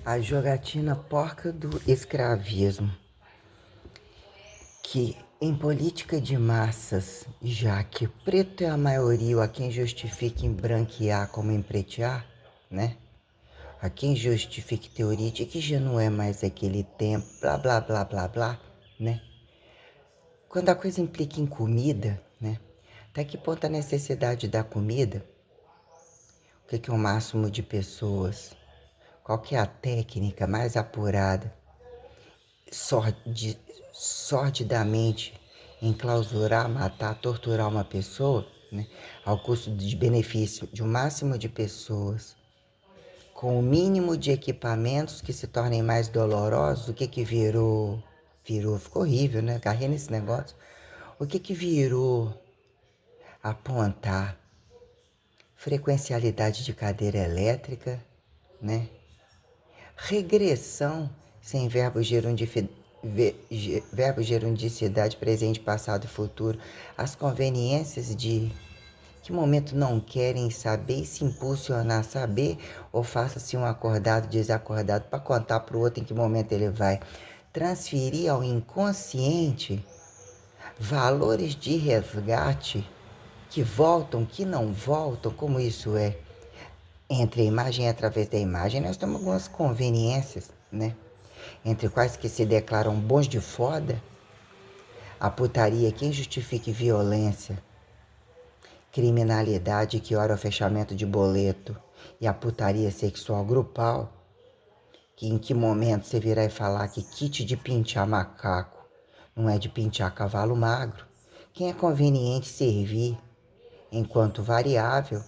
A jogatina porca do escravismo, que em política de massas, já que preto é a maioria, a quem justifica em branquear como em pretear, né? A quem justifica teoria de que já não é mais aquele tempo, blá blá blá blá blá, né? Quando a coisa implica em comida, né? Até que ponto a necessidade da comida? O que é o máximo de pessoas? Qual que é a técnica mais apurada? Sordidamente enclausurar, matar, torturar uma pessoa, né, ao custo de benefício de um máximo de pessoas, com o mínimo de equipamentos que se tornem mais dolorosos, o que virou? Ficou horrível, né? Agarrei nesse negócio. O que virou? Apontar frequencialidade de cadeira elétrica, né? Regressão sem verbo gerundicidade presente, passado e futuro. As conveniências de que momento não querem saber e se impulsionar a saber, ou faça-se um acordado desacordado para contar para o outro em que momento ele vai. Transferir ao inconsciente valores de resgate que voltam, que não voltam, como isso é. Entre a imagem e através da imagem, nós temos algumas conveniências, né? Entre quais que se declaram bons de foda, a putaria quem justifique violência, criminalidade que ora o fechamento de boleto e a putaria sexual grupal, que em que momento você virá e falar que kit de pinchar macaco não é de pinchar cavalo magro, quem é conveniente servir enquanto variável,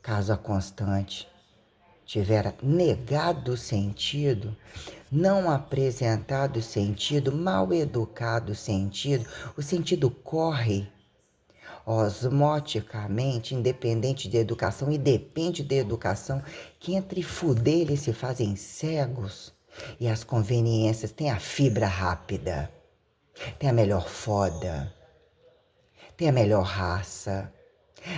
caso a constante tiver negado o sentido, não apresentado o sentido, mal educado o sentido corre osmoticamente, independente de educação, e depende da educação, que entre fuder eles se fazem cegos, e as conveniências têm a fibra rápida, tem a melhor foda, tem a melhor raça.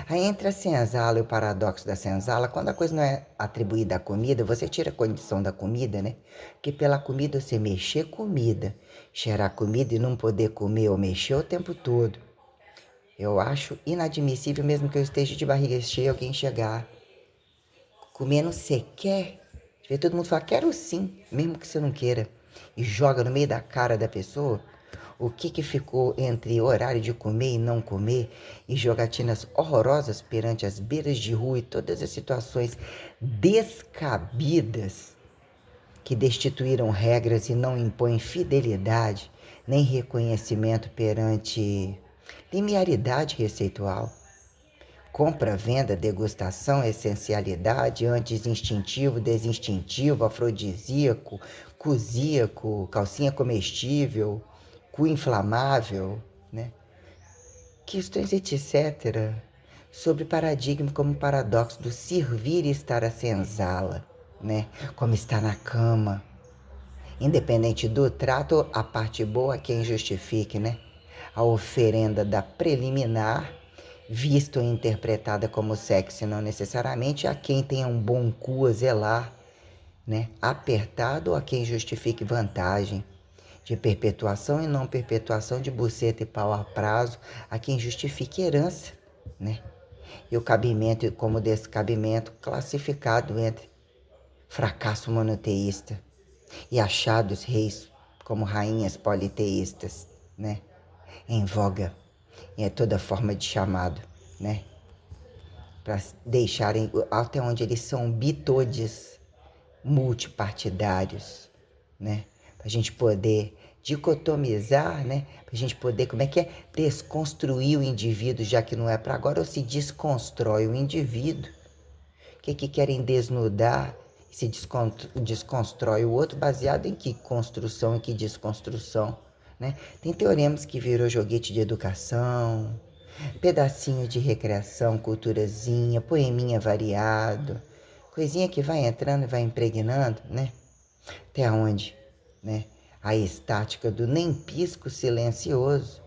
Aí entre a senzala e o paradoxo da senzala, quando a coisa não é atribuída à comida, você tira a condição da comida, né? Que pela comida você mexer comida, cheirar comida e não poder comer ou mexer o tempo todo. Eu acho inadmissível, mesmo que eu esteja de barriga cheia, alguém chegar comendo sequer. Vê todo mundo falar, quero sim, mesmo que você não queira. E joga no meio da cara da pessoa o que ficou entre horário de comer e não comer, e jogatinas horrorosas perante as beiras de rua e todas as situações descabidas que destituíram regras e não impõem fidelidade nem reconhecimento perante linearidade receitual. Compra, venda, degustação, essencialidade, antes instintivo, desinstintivo, afrodisíaco, cusíaco, calcinha comestível, cu inflamável, né? Questões, etc. Sobre paradigma como paradoxo do servir e estar a senzala, né? Como está na cama. Independente do trato, a parte boa quem justifique, né? A oferenda da preliminar, vista ou interpretada como sexo, não necessariamente a quem tenha um bom cu a zelar, né? Apertado a quem justifique vantagem de perpetuação e não perpetuação de buceta e pau a prazo, a quem justifique herança, né? E o cabimento como descabimento classificado entre fracasso monoteísta e achados reis como rainhas politeístas, né? Em voga em toda forma de chamado, né? Para deixarem até onde eles são bitodes multipartidários, né? Para a gente poder dicotomizar, né? Para a gente poder, como é que é? Desconstruir o indivíduo, já que não é para agora, ou se desconstrói o indivíduo. O que querem desnudar e se desconstrói o outro, baseado em que construção e que desconstrução, né? Tem teoremas que virou joguete de educação, pedacinho de recreação, culturazinha, poeminha variado, coisinha que vai entrando e vai impregnando, né? Até onde, né? A estática do nem pisco silencioso,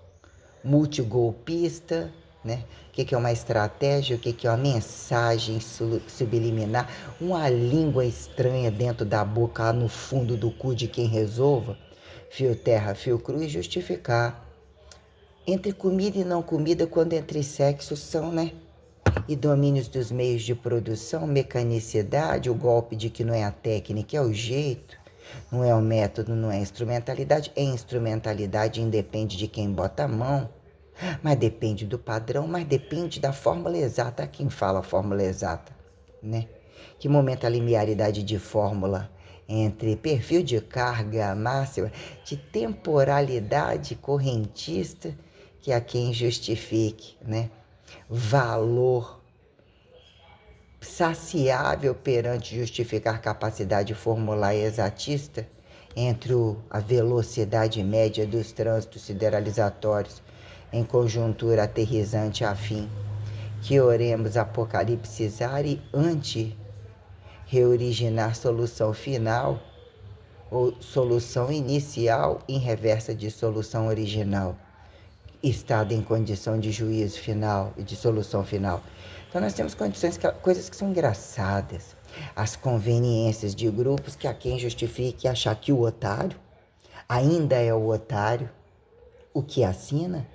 multigolpista, né? O que é uma estratégia, o que é uma mensagem subliminar, uma língua estranha dentro da boca, lá no fundo do cu de quem resolva, fio terra, fio cru, e justificar. Entre comida e não comida, quando entre sexos são, né? E domínios dos meios de produção, mecanicidade, o golpe de que não é a técnica, é o jeito, não é o método, não é a instrumentalidade. É instrumentalidade, independe de quem bota a mão, mas depende do padrão, mas depende da fórmula exata. Quem fala a fórmula exata, né? Que momento a linearidade de fórmula entre perfil de carga máxima, de temporalidade correntista, que a quem justifique, né? Valor saciável perante justificar capacidade formular exatista entre a velocidade média dos trânsitos sideralizatórios em conjuntura aterrizante afim, que oremos apocalipsizar e reoriginar solução final ou solução inicial em reversa de solução original, estado em condição de juízo final e de solução final. Então nós temos coisas que são engraçadas. As conveniências de grupos que a quem justifique achar que o otário ainda é o otário, o que assina,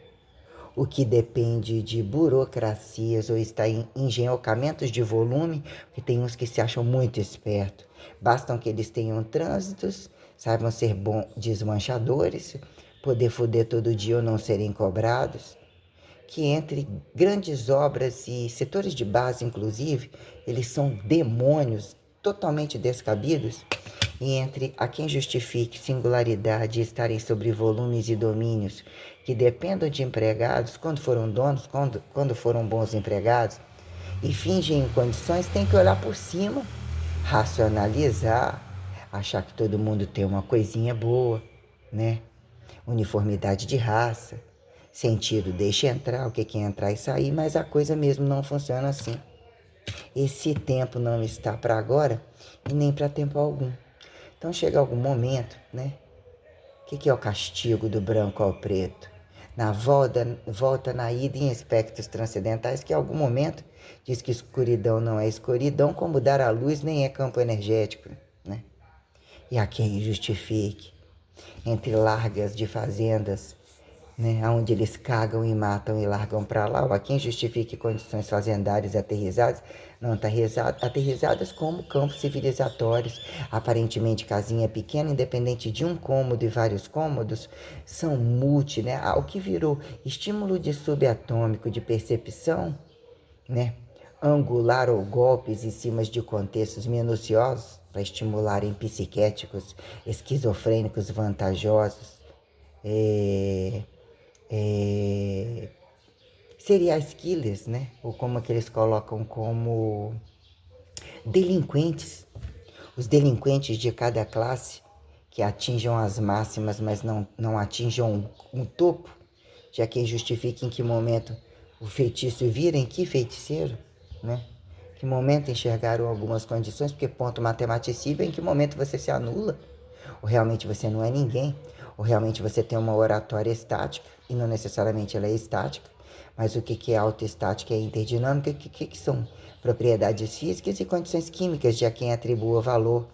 o que depende de burocracias ou está em engenhocamentos de volume, porque tem uns que se acham muito espertos. Bastam que eles tenham trânsitos, saibam ser bons desmanchadores, poder foder todo dia ou não serem cobrados, que entre grandes obras e setores de base, inclusive, eles são demônios totalmente descabidos, e entre a quem justifique singularidade e estarem sobre volumes e domínios que dependam de empregados, quando foram donos, quando foram bons empregados, e fingem em condições, tem que olhar por cima, racionalizar, achar que todo mundo tem uma coisinha boa, né? Uniformidade de raça, sentido deixa entrar, o que é entrar e sair, mas a coisa mesmo não funciona assim. Esse tempo não está para agora e nem para tempo algum. Então chega algum momento, né? O que é o castigo do branco ao preto? Na volta na ida em espectros transcendentais, que em algum momento diz que escuridão não é escuridão, como dar a luz nem é campo energético, né? E a quem justifique entre largas de fazendas, né, onde eles cagam e matam e largam para lá, ou a quem justifique condições fazendárias aterrizadas, não aterrizadas como campos civilizatórios, aparentemente casinha pequena, independente de um cômodo e vários cômodos, são né, o que virou estímulo de subatômico de percepção, né, angular ou golpes em cima de contextos minuciosos para estimularem psiquéticos, esquizofrênicos vantajosos, serial killers, né? Ou como que eles colocam como delinquentes. Os delinquentes de cada classe que atinjam as máximas, mas não atinjam um topo, já que justifica em que momento o feitiço vira, em que feiticeiro, né? Que momento enxergaram algumas condições, porque ponto matematicível, em que momento você se anula, ou realmente você não é ninguém, ou realmente você tem uma oratória estática, e não necessariamente ela é estática, mas o que é autoestática e interdinâmica, o que são propriedades físicas e condições químicas de a quem atribua valor,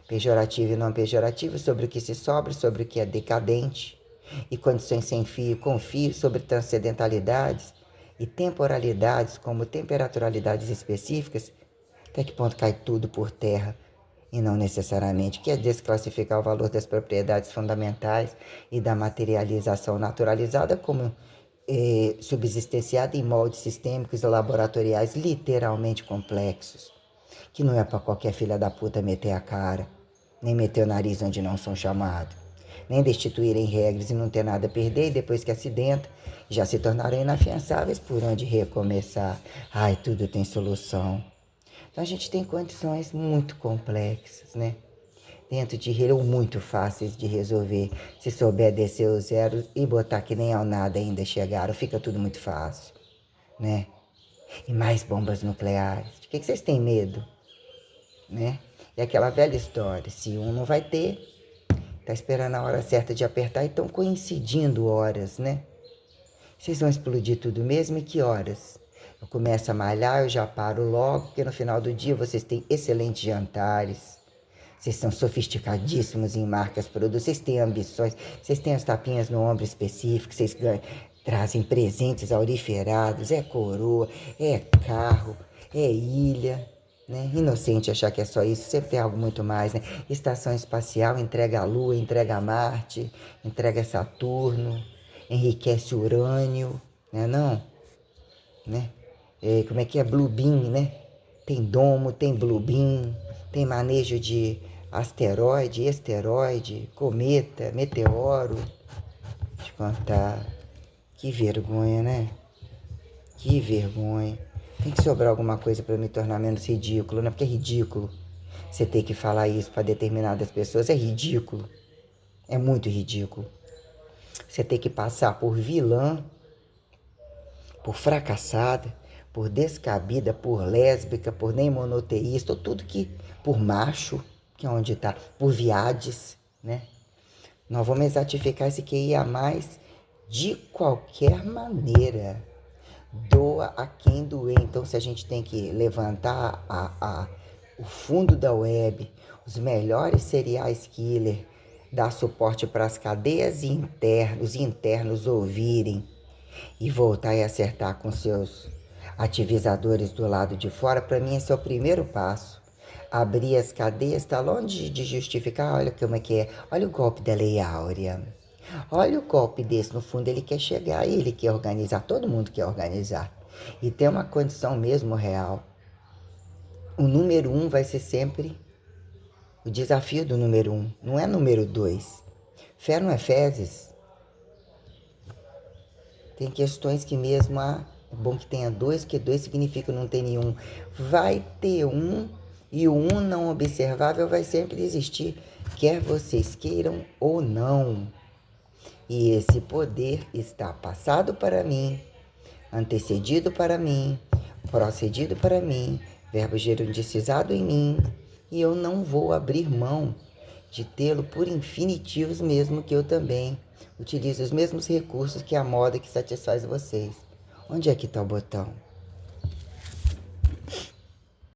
pejorativo e não pejorativo, sobre o que se sobra, sobre o que é decadente, e condições sem fio com fio, sobre transcendentalidades e temporalidades, como temperaturalidades específicas, até que ponto cai tudo por terra, e não necessariamente, que é desclassificar o valor das propriedades fundamentais e da materialização naturalizada como subsistenciada em moldes sistêmicos e laboratoriais literalmente complexos, que não é para qualquer filha da puta meter a cara, nem meter o nariz onde não são chamados, nem destituírem regras e não ter nada a perder, e depois que acidenta, já se tornaram inafiançáveis por onde recomeçar. Ai, tudo tem solução. Então a gente tem condições muito complexas, né? Dentro de ou muito fáceis de resolver. Se souber descer os zeros e botar que nem ao nada ainda chegaram, fica tudo muito fácil, né? E mais bombas nucleares. De que vocês têm medo? Né? E aquela velha história, se um não vai ter, tá esperando a hora certa de apertar e estão coincidindo horas, né? Vocês vão explodir tudo mesmo? E que horas? Eu começo a malhar, eu já paro logo, porque no final do dia vocês têm excelentes jantares. Vocês são sofisticadíssimos em marcas, produtos, vocês têm ambições, vocês têm as tapinhas no ombro específico, vocês trazem presentes auriferados, é coroa, é carro, é ilha, né? Inocente achar que é só isso, sempre tem algo muito mais, né? Estação espacial entrega a Lua, entrega a Marte, entrega Saturno, enriquece Urânio, né não? Né? Como é que é? Blue Beam, né? Tem domo, tem Blue Beam, tem manejo de asteroide, esteroide, cometa, meteoro. Deixa eu contar. Que vergonha, né? Que vergonha. Tem que sobrar alguma coisa para me tornar menos ridículo, né? Porque é ridículo. Você ter que falar isso para determinadas pessoas é ridículo. É muito ridículo. Você ter que passar por vilã, por fracassada, por descabida, por lésbica, por nem monoteísta, ou tudo que, por macho, que é onde está, por viades, né? Nós vamos exatificar esse QI a mais de qualquer maneira. Doa a quem doer. Então, se a gente tem que levantar o fundo da web, os melhores serial killer, dar suporte para as cadeias internos ouvirem e voltar e acertar com seus ativizadores do lado de fora, para mim esse é o primeiro passo. Abrir as cadeias está longe de justificar, olha como é que é, olha o golpe da Lei Áurea. Olha o golpe desse, no fundo ele quer chegar, ele quer organizar, todo mundo quer organizar. E tem uma condição mesmo real. O número 1 vai ser sempre o desafio do número 1, não é número 2. Fé não é fezes. Tem questões que mesmo é bom que tenha 2, porque 2 significa não ter nenhum. Vai ter um, e o 1 não observável vai sempre existir, quer vocês queiram ou não. E esse poder está passado para mim, antecedido para mim, procedido para mim, verbo gerundicisado em mim, e eu não vou abrir mão de tê-lo por infinitivos, mesmo que eu também utilize os mesmos recursos que a moda que satisfaz vocês. Onde é que está o botão?